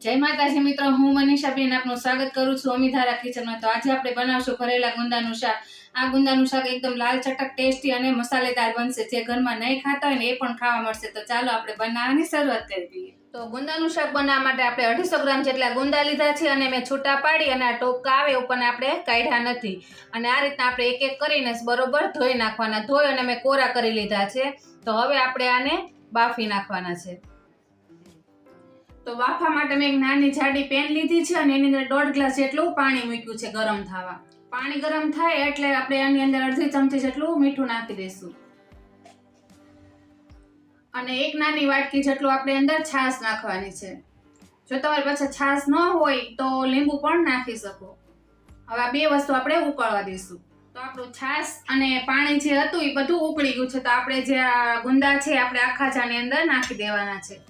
જય માતાજી મિત્રો, હું મનીષાબેન આપનું સ્વાગત કરું છું અમિધારા કિચનમાં। તો આજે આપણે બનાવશું ભરેલા ગુંદાનું શાક। આ ગુંદાનું શાક એકદમ લાલ ચટક ટેસ્ટી અને મસાલેદાર બનશે। જે ઘરમાં નહીં ખાતા હોય ને એ પણ ખાવા મળશે। તો ચાલો આપણે બનાવવાની શરૂઆત કરી દઈએ। તો ગુંદાનું શાક બનાવવા માટે આપણે 250 ગ્રામ જેટલા ગુંદા લીધા છે અને મેં છૂટા પાડી અને આ ટોપકા આવે ઉપરને આપણે કાઢ્યા નથી અને આ રીતના આપણે એક એક કરીને બરોબર ધોઈ નાખવાના। ધોઈ અને મેં કોરા કરી લીધા છે। તો હવે આપણે આને બાફી નાખવાના છે। તો બાફવા માટે મેં એક નાની જાડી પેન લીધી છે અને એની અંદર 1.5 ગ્લાસ જેટલું પાણી મૂક્યું છે ગરમ થવા। પાણી ગરમ થાય એટલે આપણે આની અંદર અડધી ચમચી જેટલું મીઠું નાખી દઈશું અને એક નાની વાટકી જેટલું આપણે અંદર છાશ નાખવાની છે। જો તમારી પાસે છાશ ન હોય તો લીંબુ પણ નાખી શકો। હવે આ બે વસ્તુ આપણે ઉકળવા દઈશું। તો આપણું છાશ અને પાણી જે હતું એ બધું ઉકળી ગયું છે। તો આપણે જે આ ગુંદા છે આપણે આખા જાની અંદર નાખી દેવાના છે।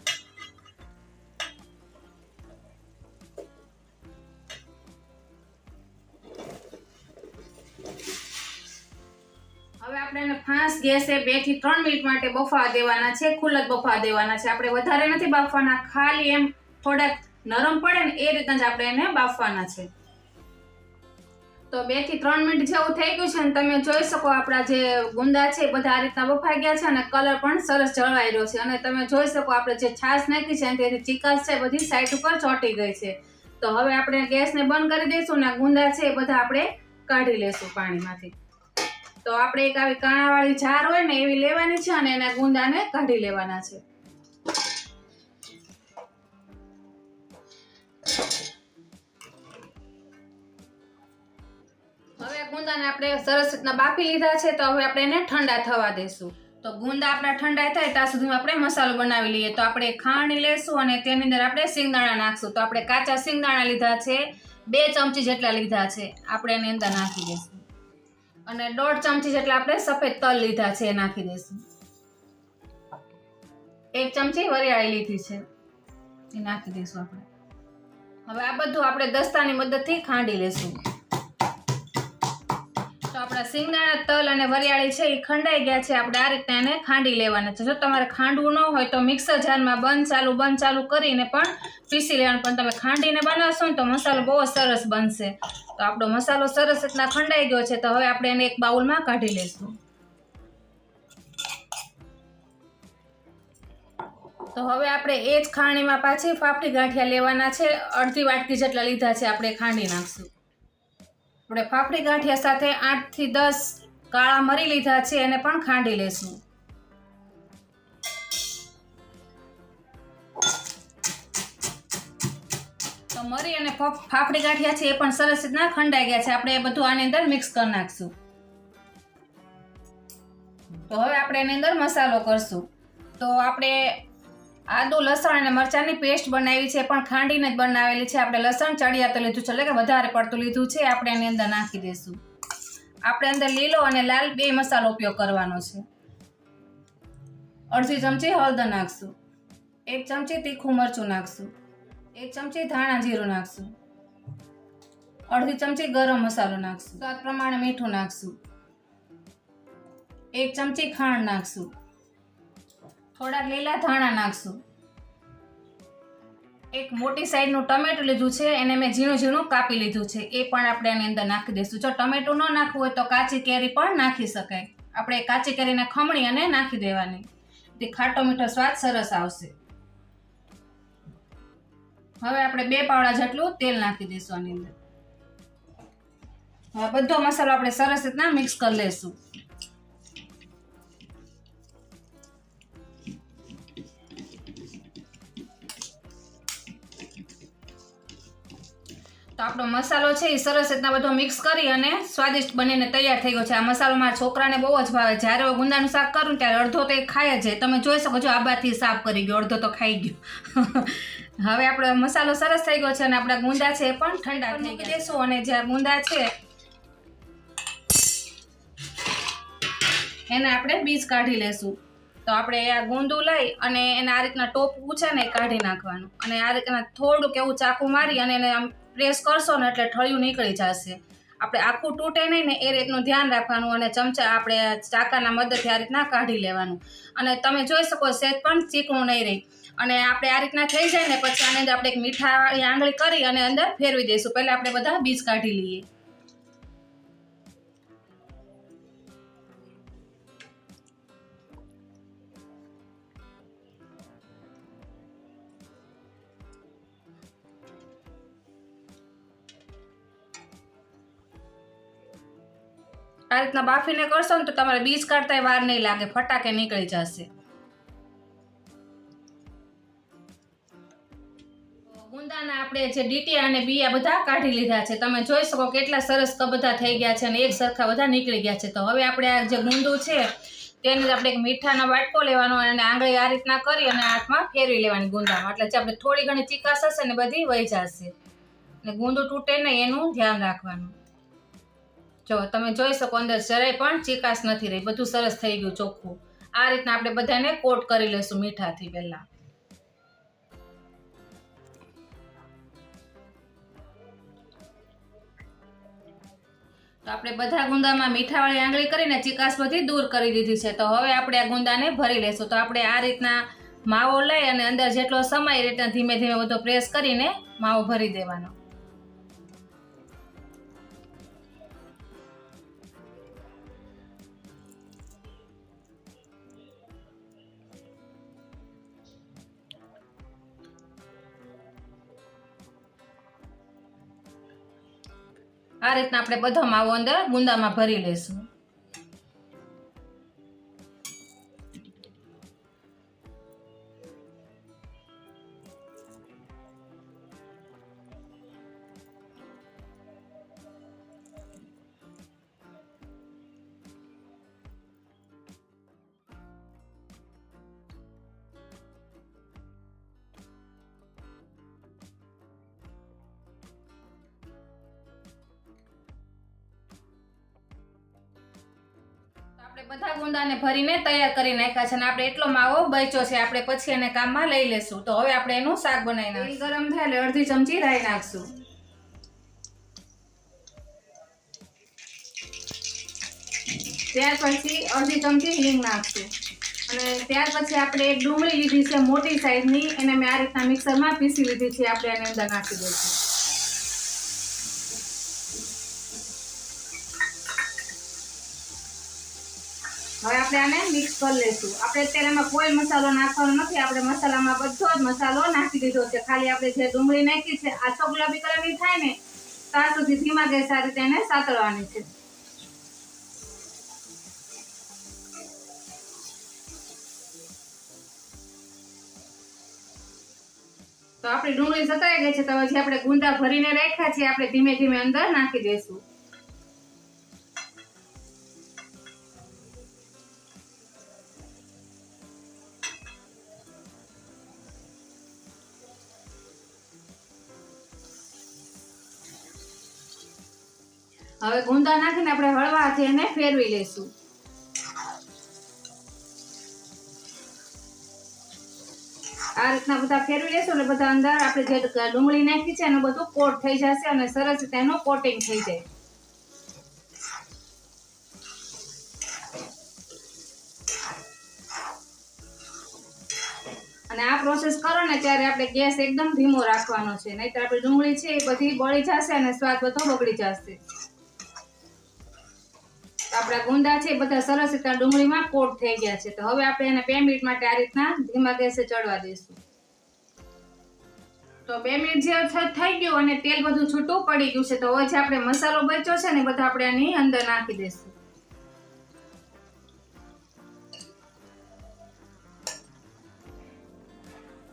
હવે આપણે એને ફાસ્ટ ગેસે 2 થી 3 મિનિટ માટે બફાવા દેવાના છે। ખુલ્લા બફાવા દેવાના છે। આપણે વધારે નથી બાફવાના, ખાલી એમ થોડાક નરમ પડે ને એ રીતના જ આપણે એને બાફવાના છે। તો 2 થી 3 મિનિટ જેવું થઈ ગયું છે અને તમે જોઈ શકો આપણા જે ગુંદા છે બધા આ રીતના બફાઈ ગયા છે અને કલર પણ સરસ જળવાઈ રહ્યો છે અને તમે જોઈ શકો આપણે જે છાશ નાખી છે તેની ચીકાશ છે બધી સાઈડ ઉપર ચોંટી ગઈ છે। તો હવે આપણે ગેસને બંધ કરી દઈશું ને ગુંદા છે એ બધા આપણે કાઢી લેશું પાણીમાંથી। તો આપણે એક આવી કાણાવાળી જાર હોય ને એવી લેવાની છે અને એના ગુંદાને કાઢી લેવાના છે। હવે ગુંદાને આપણે સરસ રીતના બાફી લીધા છે। તો હવે આપણે એને ઠંડા થવા દઈશું। તો ગુંદા આપણા ઠંડા થાય ત્યાં સુધી આપણે મસાલો બનાવી લઈએ। તો આપણે ખાંડ લેશું અને તેની અંદર આપણે સિંગદાણા નાખશું। તો આપણે કાચા સિંગદાણા લીધા છે, 2 ચમચી જેટલા લીધા છે, આપણે એની અંદર નાખી દઈશું અને 1.5 ચમચી જેટલા આપણે સફેદ તલ લીધા છે એ નાખી દઈશું। 1 ચમચી વરિયાળી લીધી છે એ નાખી દઈશું આપણે। હવે આ બધું આપણે દસ્તાની મદદથી ખાંડી લેશું। તો આપણા સિંગદાણા, તલ અને વરિયાળી છે એ ખંડાઈ ગયા છે। આપણે આ રીતના એને ખાંડી લેવાના છે। જો તમારે ખાંડવું ન હોય તો મિક્સર જારમાં બંધ ચાલુ કરીને પણ પીસી લેવાનું, પણ તમે ખાંડીને બનાવશો ને તો મસાલો બહુ સરસ બનશે। તો આપણો મસાલો સરસ રીતના ખંડાઈ ગયો છે। તો હવે આપણે એને એક બાઉલમાં કાઢી લઈશું। તો હવે આપણે એ જ ખાણીમાં પાછી ફાફડી ગાંઠિયા લેવાના છે। અડધી વાટકી જેટલા લીધા છે આપણે ખાંડી નાખશું। આપણે ફાફડી ગાંઠિયા સાથે 8 થી 10 કાળા મરી લીધા છે એને પણ ખાંડી લેશું। તો મરી અને ફાફડી ગાંઠિયા છે એ પણ સરસ રીતના ખંડાઈ ગયા છે। આપણે એ બધું આની અંદર મિક્સ કરી નાખશું। તો હવે આપણે એની અંદર મસાલો કરશું। તો આપણે આદુ, લસણ અને મરચાંની પેસ્ટ બનાવી છે પણ ખાંડીને જ બનાવેલી છે। આપણે લસણ ચડિયાતું લીધું છે એટલે કે વધારે પડતું લીધું છે, આપણે એની અંદર નાખી દઈશું। આપણે અંદર લીલો અને લાલ 2 મસાલો ઉપયોગ કરવાનો છે। અડધી ચમચી હળદર નાખશું, 1 ચમચી તીખું મરચું નાખશું, 1 ચમચી ધાણા જીરું નાખશું, અડધી ચમચી ગરમ મસાલો નાખશું, સ્વાદ પ્રમાણે મીઠું નાખશું, 1 ચમચી ખાંડ નાખશું, થોડાક લીલા ધાણા નાખશું, એક મોટી સાઈઝનું ટમેટું લીધું છે એને મેં ઝીણું ઝીણું કાપી લીધું છે એ પણ આપણે એની અંદર નાખી દઈશું। જો ટમેટું ન નાખવું હોય તો કાચી કેરી પણ નાખી શકાય। આપણે કાચી કેરીને ખમણી અને નાખી દેવાની, તે ખાટો મીઠો સ્વાદ સરસ આવશે। હવે આપણે 2 પાવડા જેટલું તેલ નાખી દઈશું આની અંદર। હવે બધો મસાલો આપણે સરસ રીતના મિક્સ કરી લઈશું। તો આપણો મસાલો છે એ સરસ રીતના બધો મિક્સ કરી અને સ્વાદિષ્ટ બનીને તૈયાર થઈ ગયો છે। આ મસાલો મારા છોકરાને બહુ જ ભાવે। જ્યારે ગુંદાનું શાક કરું ત્યારે અડધો તો એ ખાય જ। તમે જોઈ શકો છો આબાથી સાફ કરી ગયો, અડધો તો ખાઈ ગયો। હવે આપણો મસાલો સરસ થઈ ગયો છે અને આપણા ગુંદા છે એ પણ ઠંડા થઈ ગયા દેશું અને જે ગુંદા છે એને આપણે બીજ કાઢી લેશું। તો આપણે આ ગુંદું લઈ અને એને આ રીતના ટોપું છે ને કાઢી નાખવાનું અને આ રીતના થોડુંક એવું ચાકુ મારી અને એને આમ પ્રેસ કરશો ને એટલે ઠળિયું નીકળી જશે। આપણે આખું તૂટે નહીં ને એ રીતનું ધ્યાન રાખવાનું અને ચમચા આપણે ચાકાના મદદથી આ રીતના કાઢી લેવાનું અને તમે જોઈ શકો સેજ પણ ચીકણું નહીં રહે। અને આપણે આ રીતના થઈ જાય ને પછી આની અંદર આપણે એક મીઠા આંગળી કરી અને અંદર ફેરવી દઈશું. પહેલા આપણે બધા બીજ કાઢી લઈએ. આ રીતના બાફીને કરશો ને તો તમારે બીજ કાઢતા વાર નહીં લાગે, ફટાકે નીકળી જશે. ગુંદાના આપણે જે ડીટીયા અને બીયા બધા કાઢી લીધા છે. તમે જોઈ શકો કેટલા સરસ બધા થઈ ગયા છે અને એક સરખા બધા નીકળી ગયા છે. તો હવે આપણે આ જે ગુંદું છે તેને આપણે એક મીઠાનો વાટકો લેવાનો અને આંગળી આ રીતના કરી અને હાથમાં ફેરવી લેવાની ગુંદામાં. એટલે જે આપણે થોડી ઘણી ચીકાશ હશે ને બધી વહી જશે અને ગુંદું તૂટે નહીં એનું ધ્યાન રાખવાનું. જો તમે જોઈ શકો અંદર જરાય પણ ચીકાશ નથી રહી, બધું સરસ થઈ ગયું ચોખ્ખું. આ રીતના આપણે બધાને કોટ કરી લેશું મીઠાથી પહેલા. તો આપણે બધા ગુંદામાં મીઠાવાળી આંગળી કરીને ચીકાશ બધી દૂર કરી દીધી છે. તો હવે આપણે આ ગુંદાને ભરી લેશું. તો આપણે આ રીતના માવો લઈ અને અંદર જેટલો સમય એ રીતના ધીમે ધીમે બધો પ્રેસ કરીને માવો ભરી દેવાનો. આ રીતના આપણે બધો માવો અંદર ગુંદામાં ભરી લેશું. આપણે બધા ગુંદાને ભરીને તૈયાર કરી નાખ્યા છે અને આપણે એટલો માવો બચ્યો છે, આપણે પછી એને કામમાં લઈ લેશું. તો હવે આપણે એનું શાક બનાવી નાખીશું. તેલ ગરમ થાય એટલે અડધી ચમચી રાઈ નાખશું. ત્યાર પછી અડધી ચમચી હિંગ નાખશું અને ત્યાર પછી આપણે એક ડુંગળી લીધી છે મોટી સાઈઝની, એને મેં આ રીતના મિક્સરમાં પીસી લીધી છે. આપણે એની અંદર નાખી દઈશું. હવે આપણે આને મિક્સ કરી લઈશું. આપણે અત્યારે એમાં કોઈ મસાલો નાખવાનો નથી, આપણે મસાલામાં બધો જ મસાલો નાખી દીધો છે. ખાલી આપણે જે ડુંગળી નાખી છે આછો ગુલાબી કલરની થાય ને ત્યાં સુધી ધીમા ગેસ આ રીતે એને સાતળવાની છે. તો આપણી ડુંગળી સતળાઈ ગઈ છે. તો જે આપણે ગુંદા ભરીને રાખ્યા છે આપણે ધીમે ધીમે અંદર નાખી દઈશું. હવે ગુંદા નાખીને આપણે હળવા હાથે એને ફેરવી લઈશું. આ રીતના બધા ફેરવી લેશું એટલે બધા અંદર આપણે જે ડુંગળી નાખી છે એનું બધું કોટ થઈ જશે અને સરસ રીતે એનું કોટિંગ થઈ જાય. અને આ પ્રોસેસ કરો ને ત્યારે આપણે ગેસ એકદમ ધીમો રાખવાનો છે, નહીતર આપણી ડુંગળી છે એ બધી બળી જશે અને સ્વાદ બધો બગડી જશે. આપણા ગુંદા છે બધા સરસ રીતે ડુંગળીમાં કોટ થઈ ગયા છે. તો હવે આપણે એને 2 મિનિટ માટે આ રીતના ધીમા ગેસે ચડવા દઈશું. તો 2 મિનિટ જે થઈ ગયું અને તેલ બધું છૂટું પડી ગયું છે. તો હવે જે આપણે મસાલો બચ્યો છે ને બધા આપણે આની અંદર નાખી દઈશું.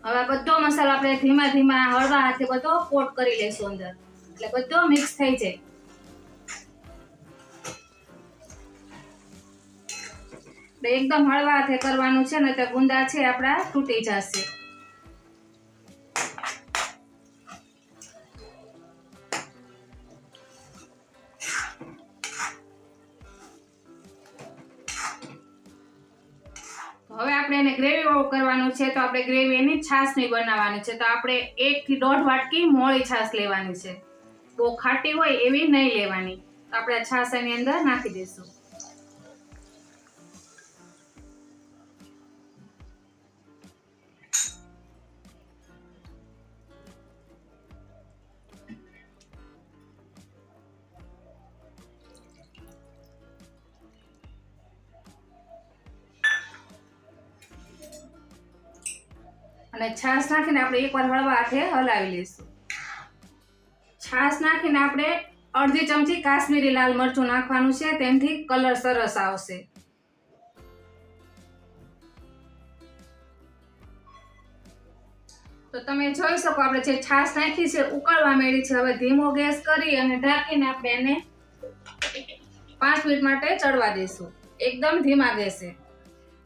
હવે બધો મસાલો આપણે ધીમા ધીમા હળવા હાથે બધો કોટ કરી લઈશું અંદર, એટલે બધો મિક્સ થઈ જાય. એકદમ હળવા હાથે કરવાનું છે ને તો ગુંદા છે આપણા તૂટી જશે. હવે આપણે એને ગ્રેવી વાળું કરવાનું છે. તો આપણે ગ્રેવી એની છાશની બનાવવાની છે. તો આપણે 1 થી 1.5 વાટકી મોળી છાશ લેવાની છે. બહુ ખાટી હોય એવી નહીં લેવાની. તો આપણે છાશ એની અંદર નાખી દઈશું. અને છાશ નાખીને આપણે એકવાર હળવા હાથે હલાવી લઈશું. છાશ નાખીને આપણે અડધી ચમચી કાશ્મીરી લાલ મરચું નાખવાનું છે, તેનાથી કલર સરસ આવશે. તો તમે જોઈ શકો આપણે જે છાશ નાખી છે ઉકળવા માંડી છે. હવે ધીમો ગેસ કરી અને ઢાંકીને આપણે એને 5 મિનિટ માટે ચડવા દઈશું, એકદમ ધીમા ગેસે.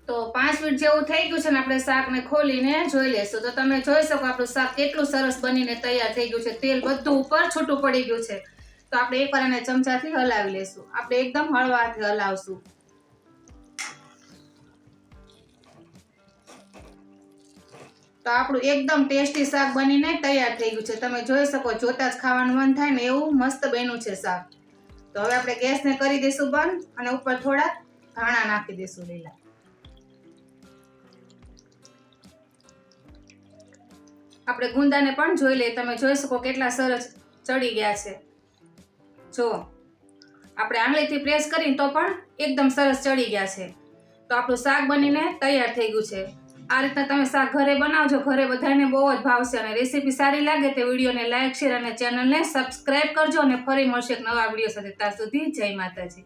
તો 5 મિનિટ જેવું થઈ ગયું છે ને આપણે શાકને ખોલીને જોઈ લેશું. તો તમે જોઈ શકો આપણું શાક કેટલું સરસ બનીને તૈયાર થઈ ગયું છે. તેલ બધું ઉપર છૂટું પડી ગયું છે. તો આપણે એકવાર એને ચમચાથી હલાવી લેશું. આપણે એકદમ હળવા હાથે હલાવશું. તો આપણું એકદમ ટેસ્ટી શાક બનીને તૈયાર થઈ ગયું છે. તમે જોઈ શકો, જોતા જ ખાવાનું મન થાય ને એવું મસ્ત બન્યું છે શાક. તો હવે આપણે ગેસને કરી દઈશું બંધ અને ઉપર થોડા ધાણા નાખી દઈશું લીલા. આપણે ગુંદાને પણ જોઈ લઈએ. તમે જોઈ શકો કેટલા સરસ ચડી ગયા છે. જો આપણે આંગળીથી પ્રેસ કરીને તો પણ એકદમ સરસ ચડી ગયા છે. તો આપણું શાક બનીને તૈયાર થઈ ગયું છે. આ રીતના તમે શાક ઘરે બનાવજો, ઘરે બધાને બહુ જ ભાવશે. અને રેસીપી સારી લાગે તો વિડીયોને લાઈક, શેર અને ચેનલને સબસ્ક્રાઇબ કરજો. અને ફરી મળશે એક નવા વિડીયો સાથે. ત્યાં સુધી જય માતાજી.